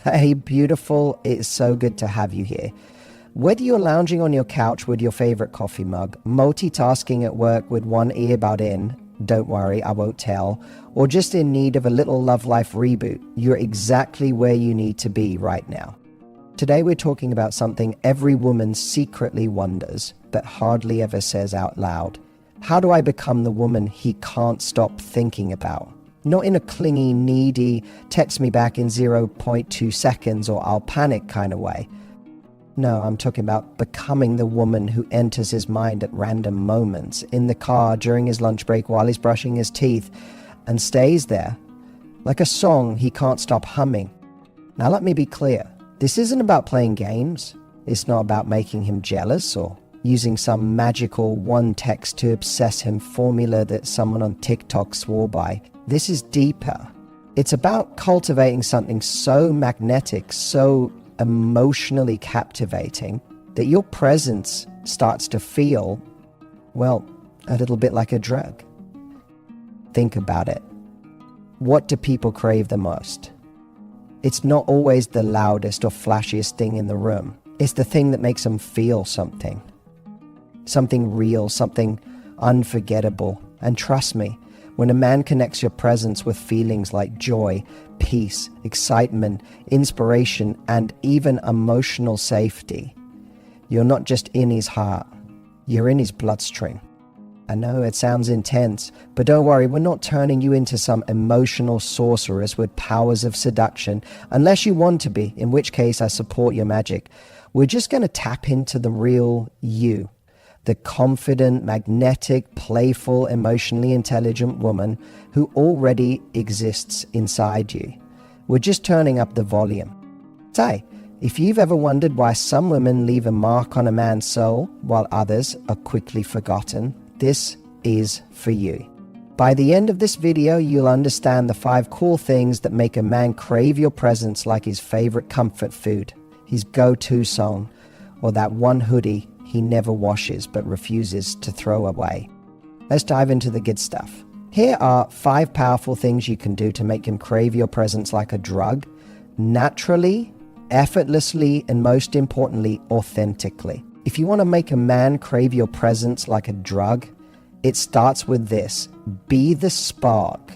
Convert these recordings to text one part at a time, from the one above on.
Hey, beautiful, it's so good to have you here. Whether you're lounging on your couch with your favorite coffee mug, multitasking at work with one earbud in, don't worry, I won't tell, or just in need of a little love life reboot, you're exactly where you need to be right now. Today we're talking about something every woman secretly wonders, but hardly ever says out loud. How do I become the woman he can't stop thinking about? Not in a clingy, needy, text me back in 0.2 seconds or I'll panic kind of way. No, I'm talking about becoming the woman who enters his mind at random moments, in the car, during his lunch break, while he's brushing his teeth, and stays there, like a song he can't stop humming. Now let me be clear, this isn't about playing games. It's not about making him jealous or using some magical one text to obsess him formula that someone on TikTok swore by. This is deeper. It's about cultivating something so magnetic, so emotionally captivating, that your presence starts to feel, well, a little bit like a drug. Think about it. What do people crave the most? It's not always the loudest or flashiest thing in the room. It's the thing that makes them feel something. Something real, something unforgettable. And trust me, when a man connects your presence with feelings like joy, peace, excitement, inspiration, and even emotional safety, you're not just in his heart, you're in his bloodstream. I know it sounds intense, but don't worry, we're not turning you into some emotional sorceress with powers of seduction, unless you want to be, in which case I support your magic. We're just going to tap into the real you. The confident, magnetic, playful, emotionally intelligent woman who already exists inside you. We're just turning up the volume. Say, if you've ever wondered why some women leave a mark on a man's soul while others are quickly forgotten, this is for you. By the end of this video, you'll understand the 5 cool things that make a man crave your presence like his favorite comfort food, his go-to song, or that one hoodie he never washes but refuses to throw away. Let's dive into the good stuff. Here are 5 powerful things you can do to make him crave your presence like a drug, naturally, effortlessly, and most importantly, authentically. If you want to make a man crave your presence like a drug, it starts with this: be the spark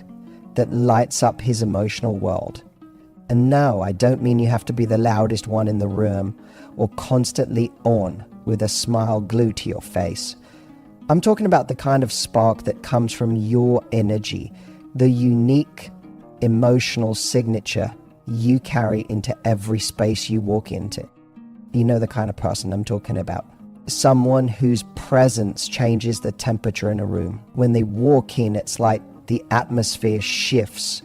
that lights up his emotional world. And no, I don't mean you have to be the loudest one in the room or constantly on with a smile glued to your face. I'm talking about the kind of spark that comes from your energy, the unique emotional signature you carry into every space you walk into. You know the kind of person I'm talking about. Someone whose presence changes the temperature in a room. When they walk in, it's like the atmosphere shifts.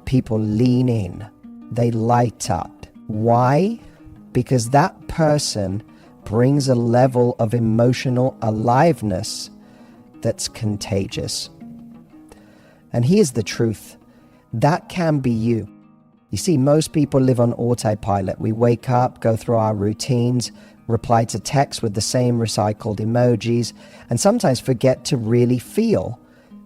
People lean in. They light up. Why? Because that person brings a level of emotional aliveness that's contagious. And here's the truth. That can be you. You see, most people live on autopilot. We wake up, go through our routines, reply to texts with the same recycled emojis, and sometimes forget to really feel.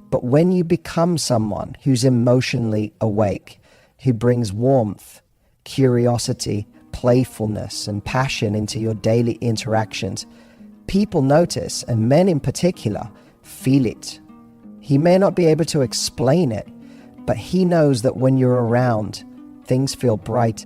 But when you become someone who's emotionally awake, who brings warmth, curiosity, playfulness, and passion into your daily interactions, people notice, and men in particular feel it. He may not be able to explain it, but he knows that when you're around, things feel bright.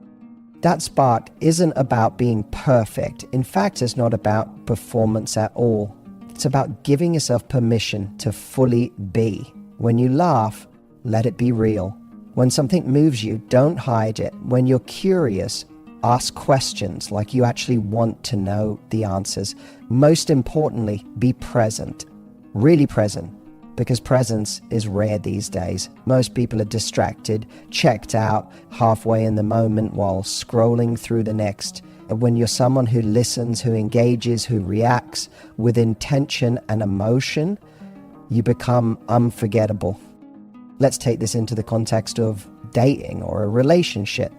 That spark isn't about being perfect. In fact, it's not about performance at all. It's about giving yourself permission to fully be. When you laugh, let it be real. When something moves you, don't hide it. When you're curious, ask questions like you actually want to know the answers. Most importantly, be present. Really present. Because presence is rare these days. Most people are distracted, checked out, halfway in the moment while scrolling through the next. And when you're someone who listens, who engages, who reacts with intention and emotion, you become unforgettable. Let's take this into the context of dating or a relationship.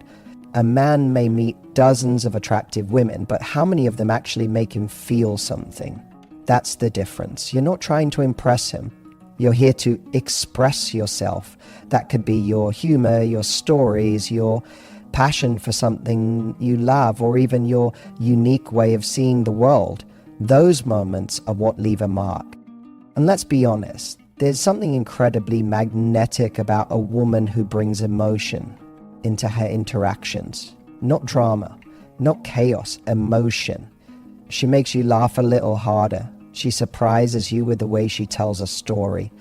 A man may meet dozens of attractive women, but how many of them actually make him feel something? That's the difference. You're not trying to impress him. You're here to express yourself. That could be your humor, your stories, your passion for something you love, or even your unique way of seeing the world. Those moments are what leave a mark. And let's be honest, there's something incredibly magnetic about a woman who brings emotion into her interactions. Not drama, not chaos, emotion. She makes you laugh a little harder. She surprises you with the way she tells a story.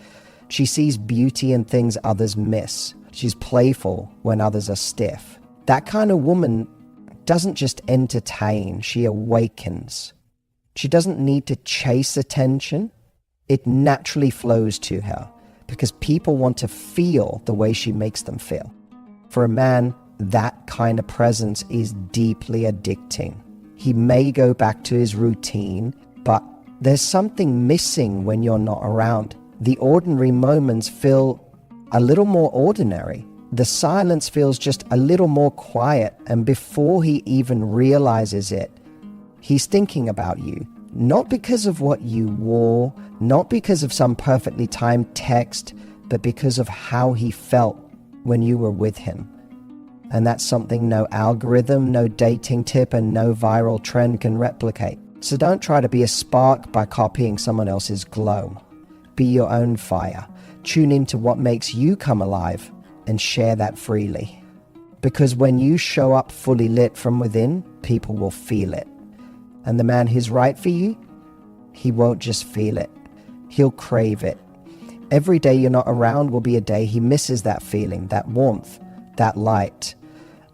She sees beauty in things others miss. She's playful when others are stiff. That kind of woman doesn't just entertain, she awakens. She doesn't need to chase attention. It naturally flows to her because people want to feel the way she makes them feel. For a man, that kind of presence is deeply addicting. He may go back to his routine, but there's something missing when you're not around. The ordinary moments feel a little more ordinary. The silence feels just a little more quiet, and before he even realizes it, he's thinking about you. Not because of what you wore, not because of some perfectly timed text, but because of how he felt when you were with him. And that's something no algorithm, no dating tip, and no viral trend can replicate. So don't try to be a spark by copying someone else's glow. Be your own fire. Tune into what makes you come alive and share that freely. Because when you show up fully lit from within, people will feel it. And the man who's right for you, he won't just feel it. He'll crave it. Every day you're not around will be a day he misses that feeling, that warmth, that light.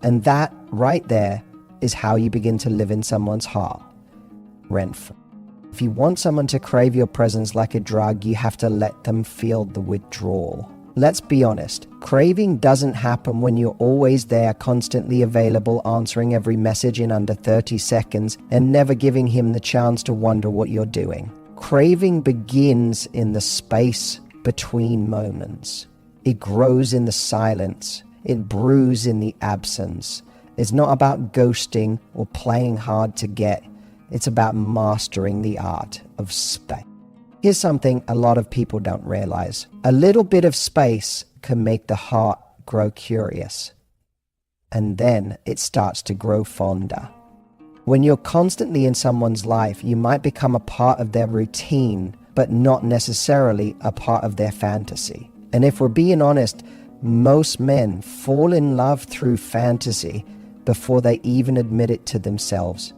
And that right there is how you begin to live in someone's heart, rent-free. If you want someone to crave your presence like a drug, you have to let them feel the withdrawal. Let's be honest, craving doesn't happen when you're always there, constantly available, answering every message in under 30 seconds, and never giving him the chance to wonder what you're doing. Craving begins in the space between moments. It grows in the silence. It brews in the absence. It's not about ghosting or playing hard to get. It's about mastering the art of space. Here's something a lot of people don't realize. A little bit of space can make the heart grow curious. And then it starts to grow fonder. When you're constantly in someone's life, you might become a part of their routine, but not necessarily a part of their fantasy. And if we're being honest, most men fall in love through fantasy before they even admit it to themselves.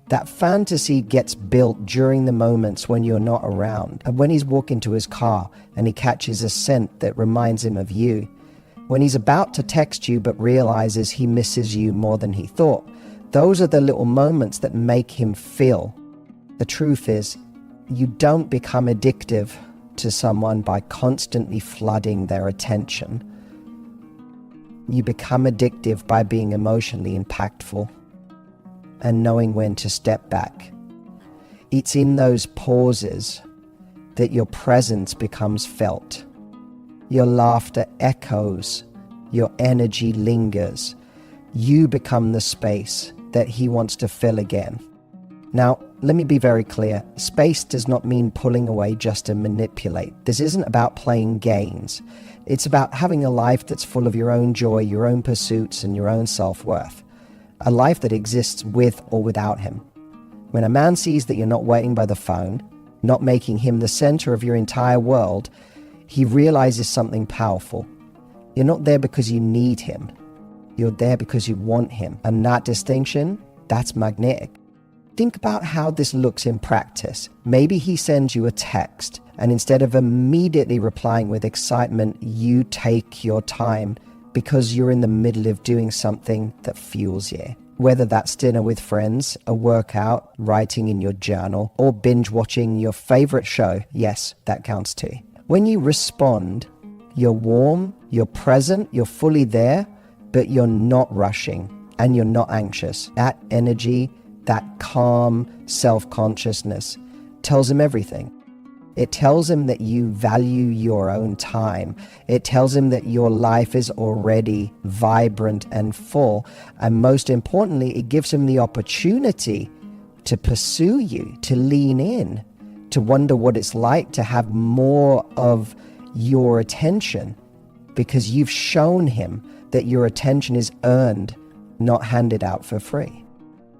That fantasy gets built during the moments when you're not around, and when he's walking to his car and he catches a scent that reminds him of you, when he's about to text you but realizes he misses you more than he thought. Those are the little moments that make him feel. The truth is, you don't become addictive to someone by constantly flooding their attention. You become addictive by being emotionally impactful and knowing when to step back. It's in those pauses that your presence becomes felt. Your laughter echoes, your energy lingers. You become the space that he wants to fill again. Now, let me be very clear. Space does not mean pulling away just to manipulate. This isn't about playing games. It's about having a life that's full of your own joy, your own pursuits, and your own self-worth. A life that exists with or without him. When a man sees that you're not waiting by the phone, not making him the center of your entire world, he realizes something powerful. You're not there because you need him. You're there because you want him. And that distinction, that's magnetic. Think about how this looks in practice. Maybe he sends you a text, and instead of immediately replying with excitement, you take your time because you're in the middle of doing something that fuels you. Whether that's dinner with friends, a workout, writing in your journal, or binge watching your favorite show, yes, that counts too. When you respond, you're warm, you're present, you're fully there, but you're not rushing and you're not anxious. That energy, that calm self-consciousness tells him everything. It tells him that you value your own time. It tells him that your life is already vibrant and full. And most importantly, it gives him the opportunity to pursue you, to lean in, to wonder what it's like to have more of your attention, because you've shown him that your attention is earned not handed out for free.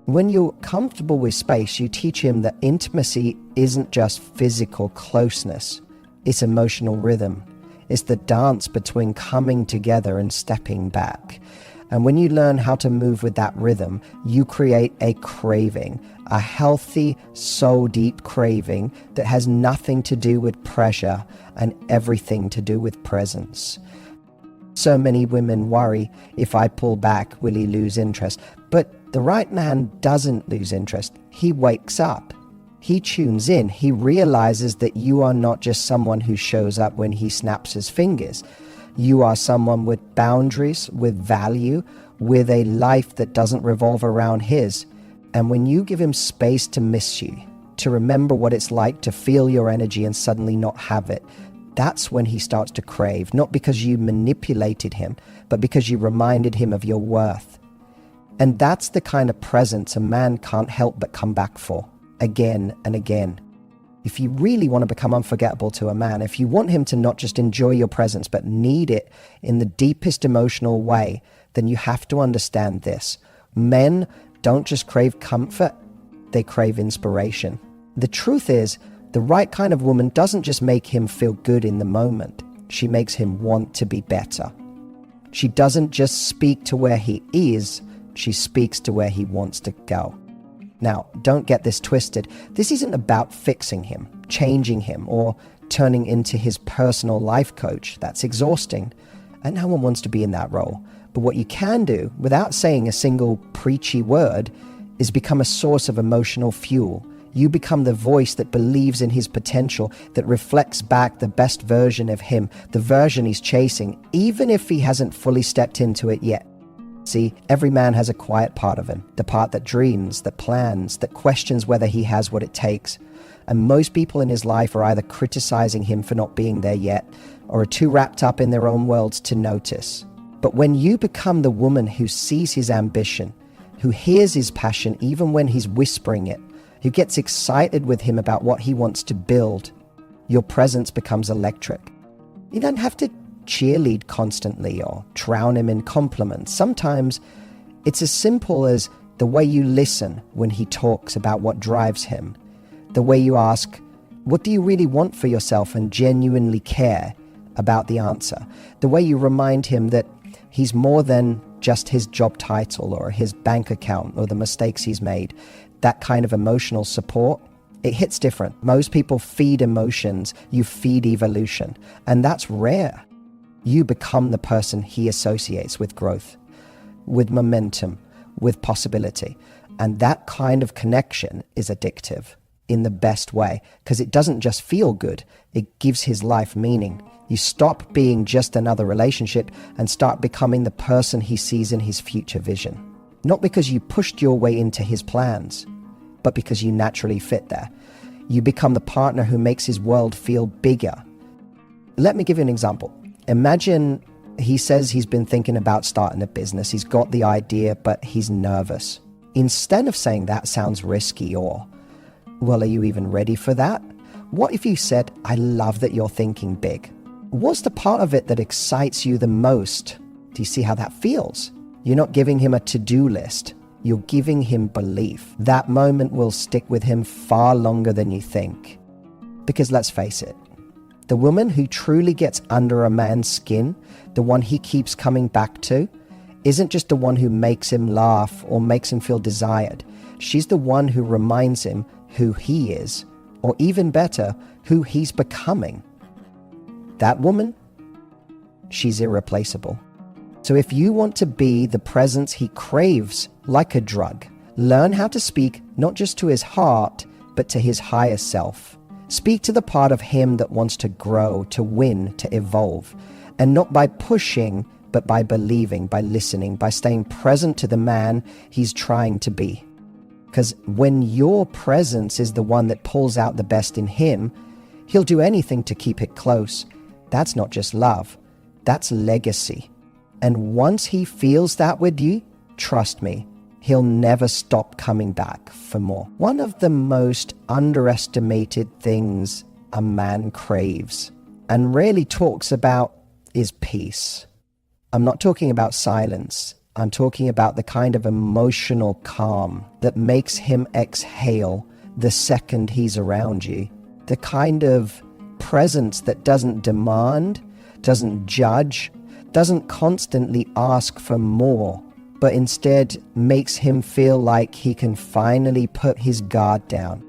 When you're comfortable with space, you teach him that intimacy isn't just physical closeness, it's emotional rhythm. It's the dance between coming together and stepping back. And when you learn how to move with that rhythm, you create a craving, a healthy, soul-deep craving that has nothing to do with pressure and everything to do with presence. So many women worry, if I pull back, will he lose interest? But the right man doesn't lose interest. He wakes up. He tunes in. He realizes that you are not just someone who shows up when he snaps his fingers. You are someone with boundaries, with value, with a life that doesn't revolve around his. And when you give him space to miss you, to remember what it's like to feel your energy and suddenly not have it, that's when he starts to crave, not because you manipulated him, but because you reminded him of your worth. And that's the kind of presence a man can't help but come back for, again and again. If you really want to become unforgettable to a man, if you want him to not just enjoy your presence, but need it in the deepest emotional way, then you have to understand this. Men don't just crave comfort, they crave inspiration. The truth is, the right kind of woman doesn't just make him feel good in the moment. She makes him want to be better. She doesn't just speak to where he is, she speaks to where he wants to go. Now, don't get this twisted. This isn't about fixing him, changing him, or turning into his personal life coach. That's exhausting, and no one wants to be in that role. But what you can do, without saying a single preachy word, is become a source of emotional fuel. You become the voice that believes in his potential, that reflects back the best version of him, the version he's chasing, even if he hasn't fully stepped into it yet. See, every man has a quiet part of him, the part that dreams, that plans, that questions whether he has what it takes. And most people in his life are either criticizing him for not being there yet, or are too wrapped up in their own worlds to notice. But when you become the woman who sees his ambition, who hears his passion even when he's whispering it, who gets excited with him about what he wants to build, your presence becomes electric. You don't have to cheerlead constantly or drown him in compliments. Sometimes it's as simple as the way you listen when he talks about what drives him, the way you ask, what do you really want for yourself, and genuinely care about the answer, the way you remind him that he's more than just his job title or his bank account or the mistakes he's made. That kind of emotional support, it hits different. Most people feed emotions, you feed evolution, and that's rare. You become the person he associates with growth, with momentum, with possibility. And that kind of connection is addictive in the best way, because it doesn't just feel good, it gives his life meaning. You stop being just another relationship and start becoming the person he sees in his future vision. Not because you pushed your way into his plans, but because you naturally fit there. You become the partner who makes his world feel bigger. Let me give you an example. Imagine he says he's been thinking about starting a business. He's got the idea, but he's nervous. Instead of saying that sounds risky or, well, are you even ready for that? What if you said, I love that you're thinking big. What's the part of it that excites you the most? Do you see how that feels? You're not giving him a to-do list. You're giving him belief. That moment will stick with him far longer than you think. Because let's face it, the woman who truly gets under a man's skin, the one he keeps coming back to, isn't just the one who makes him laugh or makes him feel desired. She's the one who reminds him who he is, or even better, who he's becoming. That woman, she's irreplaceable. So if you want to be the presence he craves like a drug, learn how to speak not just to his heart, but to his higher self. Speak to the part of him that wants to grow, to win, to evolve. And not by pushing, but by believing, by listening, by staying present to the man he's trying to be. Because when your presence is the one that pulls out the best in him, he'll do anything to keep it close. That's not just love, that's legacy. And once he feels that with you, trust me, he'll never stop coming back for more. One of the most underestimated things a man craves and rarely talks about is peace. I'm not talking about silence. I'm talking about the kind of emotional calm that makes him exhale the second he's around you. The kind of presence that doesn't demand, doesn't judge, doesn't constantly ask for more, but instead makes him feel like he can finally put his guard down.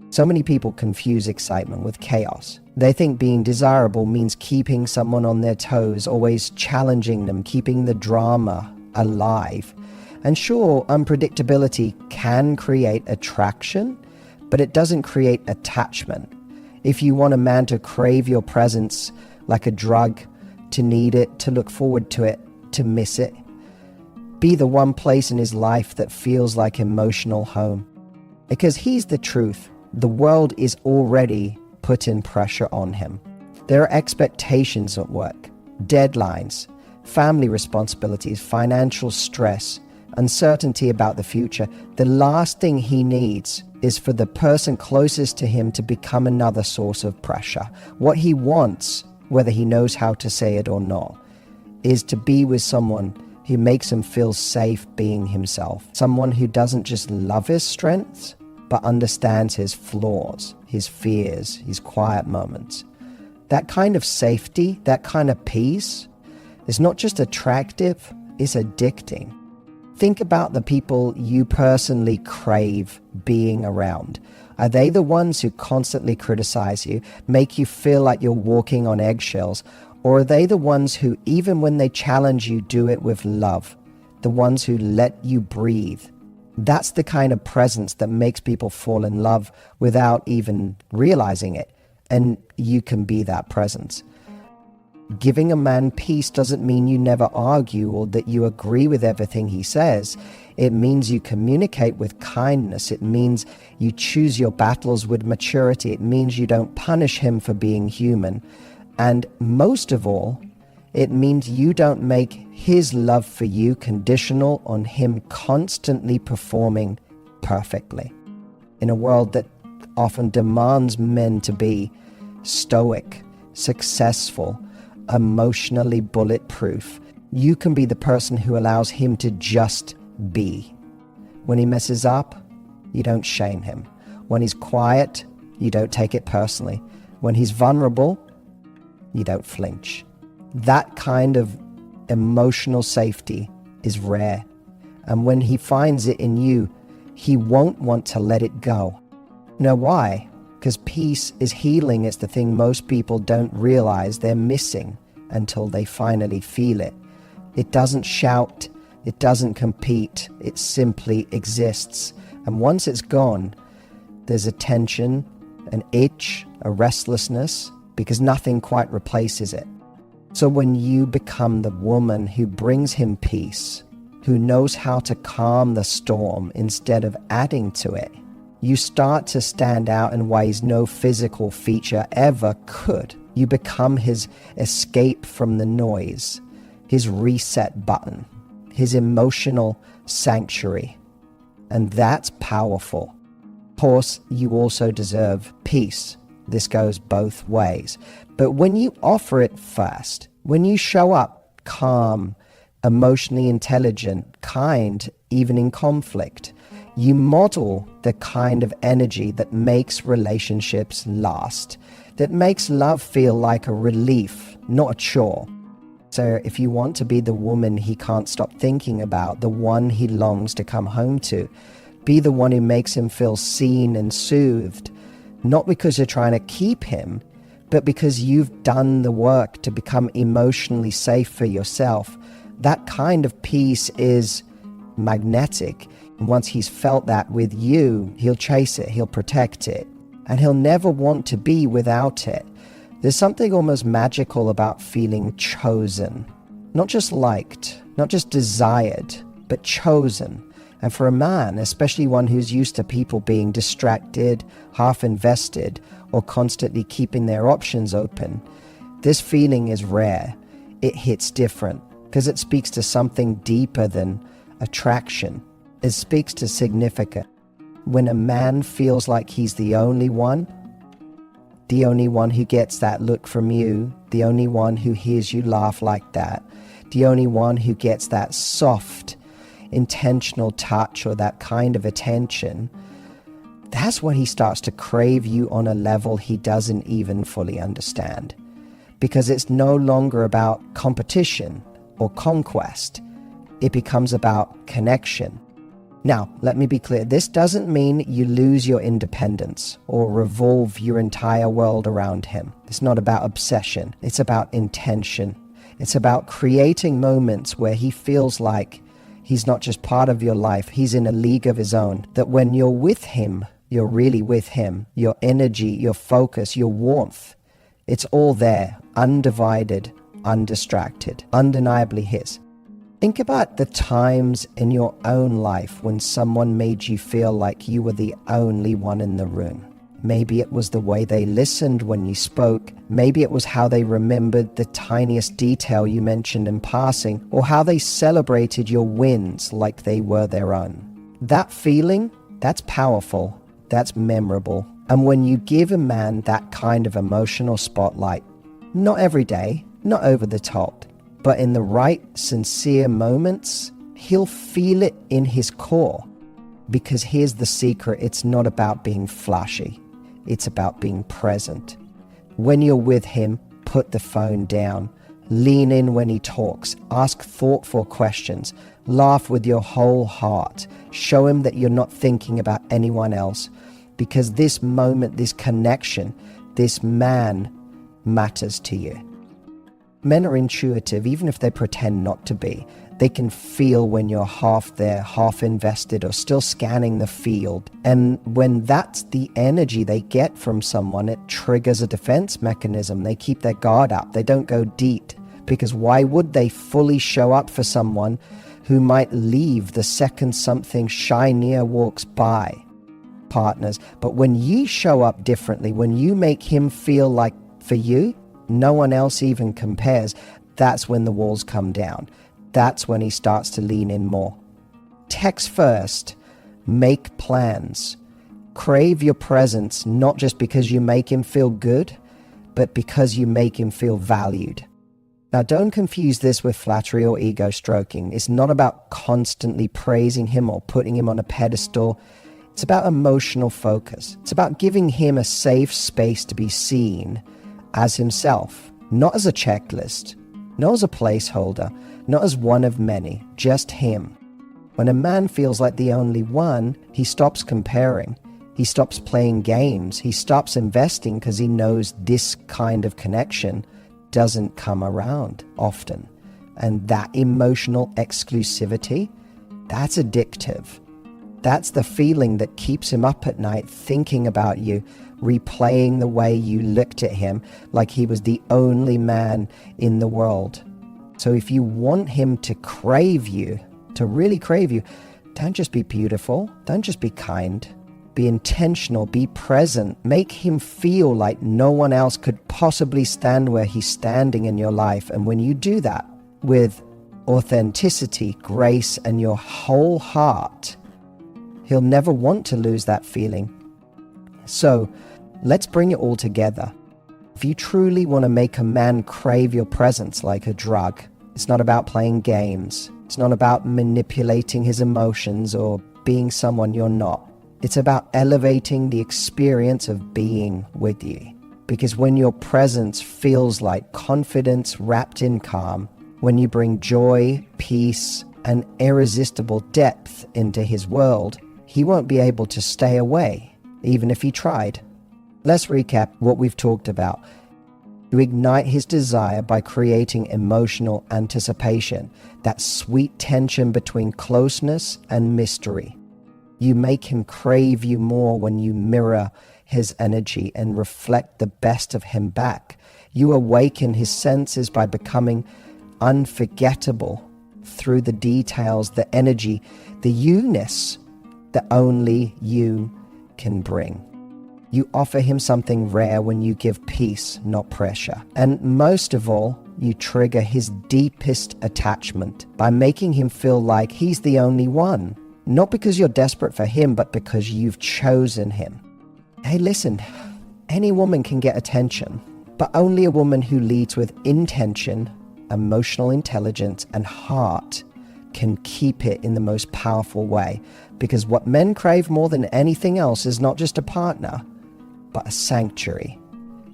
So many people confuse excitement with chaos. They think being desirable means keeping someone on their toes, always challenging them, keeping the drama alive. And sure, unpredictability can create attraction, but it doesn't create attachment. If you want a man to crave your presence like a drug, to need it, to look forward to it, to miss it, be the one place in his life that feels like emotional home. Because here's the truth. The world is already putting pressure on him. There are expectations at work, deadlines, family responsibilities, financial stress, uncertainty about the future. The last thing he needs is for the person closest to him to become another source of pressure. What he wants, whether he knows how to say it or not, is to be with someone who makes him feel safe being himself. Someone who doesn't just love his strengths, but understands his flaws, his fears, his quiet moments. That kind of safety, that kind of peace is not just attractive, it's addicting. Think about the people you personally crave being around. Are they the ones who constantly criticize you, make you feel like you're walking on eggshells? Or are they the ones who, even when they challenge you, do it with love? The ones who let you breathe? That's the kind of presence that makes people fall in love without even realizing it. And you can be that presence. Giving a man peace doesn't mean you never argue or that you agree with everything he says. It means you communicate with kindness. It means you choose your battles with maturity. It means you don't punish him for being human. And most of all, it means you don't make his love for you conditional on him constantly performing perfectly. In a world that often demands men to be stoic, successful, emotionally bulletproof, you can be the person who allows him to just be. When he messes up, you don't shame him. When he's quiet, you don't take it personally. When he's vulnerable, you don't flinch. That kind of emotional safety is rare. And when he finds it in you, he won't want to let it go. You know why? Because peace is healing. It's the thing most people don't realize they're missing until they finally feel it. It doesn't shout. It doesn't compete. It simply exists. And once it's gone, there's a tension, an itch, a restlessness, because nothing quite replaces it. So when you become the woman who brings him peace, who knows how to calm the storm instead of adding to it, you start to stand out in ways no physical feature ever could. You become his escape from the noise, his reset button, his emotional sanctuary. And that's powerful. Of course, you also deserve peace. This goes both ways. But when you offer it first, when you show up calm, emotionally intelligent, kind, even in conflict, you model the kind of energy that makes relationships last, that makes love feel like a relief, not a chore. So if you want to be the woman he can't stop thinking about, the one he longs to come home to, be the one who makes him feel seen and soothed, not because you're trying to keep him, but because you've done the work to become emotionally safe for yourself. That kind of peace is magnetic. And once he's felt that with you, he'll chase it, he'll protect it, and he'll never want to be without it. There's something almost magical about feeling chosen. Not just liked, not just desired, but chosen. And for a man, especially one who's used to people being distracted, half invested, or constantly keeping their options open, this feeling is rare. It hits different because it speaks to something deeper than attraction. It speaks to significance. When a man feels like he's the only one who gets that look from you, the only one who hears you laugh like that, the only one who gets that soft, intentional touch or that kind of attention, that's when he starts to crave you on a level he doesn't even fully understand. Because it's no longer about competition or conquest. It becomes about connection. Now, let me be clear. This doesn't mean you lose your independence or revolve your entire world around him. It's not about obsession. It's about intention. It's about creating moments where he feels like he's not just part of your life, he's in a league of his own. That when you're with him, you're really with him. Your energy, your focus, your warmth, it's all there, undivided, undistracted, undeniably his. Think about the times in your own life when someone made you feel like you were the only one in the room. Maybe it was the way they listened when you spoke. Maybe it was how they remembered the tiniest detail you mentioned in passing, or how they celebrated your wins like they were their own. That feeling, that's powerful, that's memorable. And when you give a man that kind of emotional spotlight, not every day, not over the top, but in the right, sincere moments, he'll feel it in his core. Because here's the secret, it's not about being flashy. It's about being present. When you're with him, put the phone down. Lean in when he talks. Ask thoughtful questions. Laugh with your whole heart. Show him that you're not thinking about anyone else. Because this moment, this connection, this man matters to you. Men are intuitive, even if they pretend not to be. They can feel when you're half there, half invested, or still scanning the field. And when that's the energy they get from someone, it triggers a defense mechanism. They keep their guard up. They don't go deep. Because why would they fully show up for someone who might leave the second something shinier walks by? Partners. But when you show up differently, when you make him feel like for you, no one else even compares, that's when the walls come down. That's when he starts to lean in more. Text first. Make plans. Crave your presence, not just because you make him feel good, but because you make him feel valued. Now, don't confuse this with flattery or ego stroking. It's not about constantly praising him or putting him on a pedestal. It's about emotional focus. It's about giving him a safe space to be seen as himself, not as a checklist, not as a placeholder, not as one of many, just him. When a man feels like the only one, he stops comparing. He stops playing games. He stops investing because he knows this kind of connection doesn't come around often. And that emotional exclusivity, that's addictive. That's the feeling that keeps him up at night thinking about you, replaying the way you looked at him like he was the only man in the world. So if you want him to crave you, to really crave you, don't just be beautiful, don't just be kind, be intentional, be present, make him feel like no one else could possibly stand where he's standing in your life. And when you do that with authenticity, grace, and your whole heart, he'll never want to lose that feeling. So let's bring it all together. If you truly want to make a man crave your presence like a drug, it's not about playing games. It's not about manipulating his emotions or being someone you're not. It's about elevating the experience of being with you. Because when your presence feels like confidence wrapped in calm, when you bring joy, peace, and irresistible depth into his world, he won't be able to stay away, even if he tried. Let's recap what we've talked about. You ignite his desire by creating emotional anticipation, that sweet tension between closeness and mystery. You make him crave you more when you mirror his energy and reflect the best of him back. You awaken his senses by becoming unforgettable through the details, the energy, the you-ness that only you can bring. You offer him something rare when you give peace, not pressure. And most of all, you trigger his deepest attachment by making him feel like he's the only one. Not because you're desperate for him, but because you've chosen him. Hey, listen, any woman can get attention, but only a woman who leads with intention, emotional intelligence, and heart can keep it in the most powerful way. Because what men crave more than anything else is not just a partner, but a sanctuary.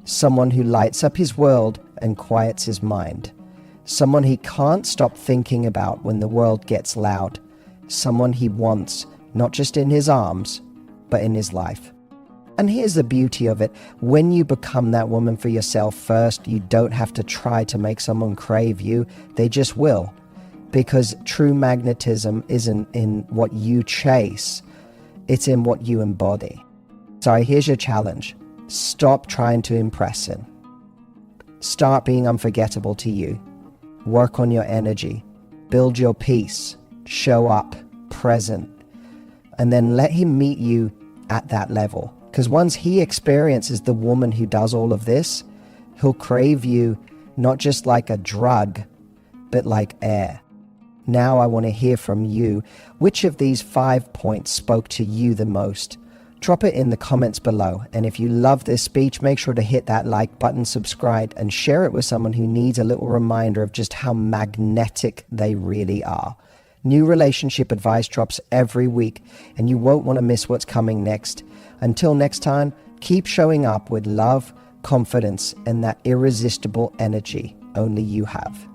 Someone who lights up his world and quiets his mind. Someone he can't stop thinking about when the world gets loud. Someone he wants, not just in his arms, but in his life. And here's the beauty of it. When you become that woman for yourself first, you don't have to try to make someone crave you. They just will. Because true magnetism isn't in what you chase. It's in what you embody. So here's your challenge. Stop trying to impress him. Start being unforgettable to you. Work on your energy. Build your peace. Show up. Present. And then let him meet you at that level. Because once he experiences the woman who does all of this, he'll crave you not just like a drug, but like air. Now I want to hear from you. Which of these 5 points spoke to you the most? Drop it in the comments below. And if you love this speech, make sure to hit that like button, subscribe, and share it with someone who needs a little reminder of just how magnetic they really are. New relationship advice drops every week, and you won't want to miss what's coming next. Until next time, keep showing up with love, confidence, and that irresistible energy only you have.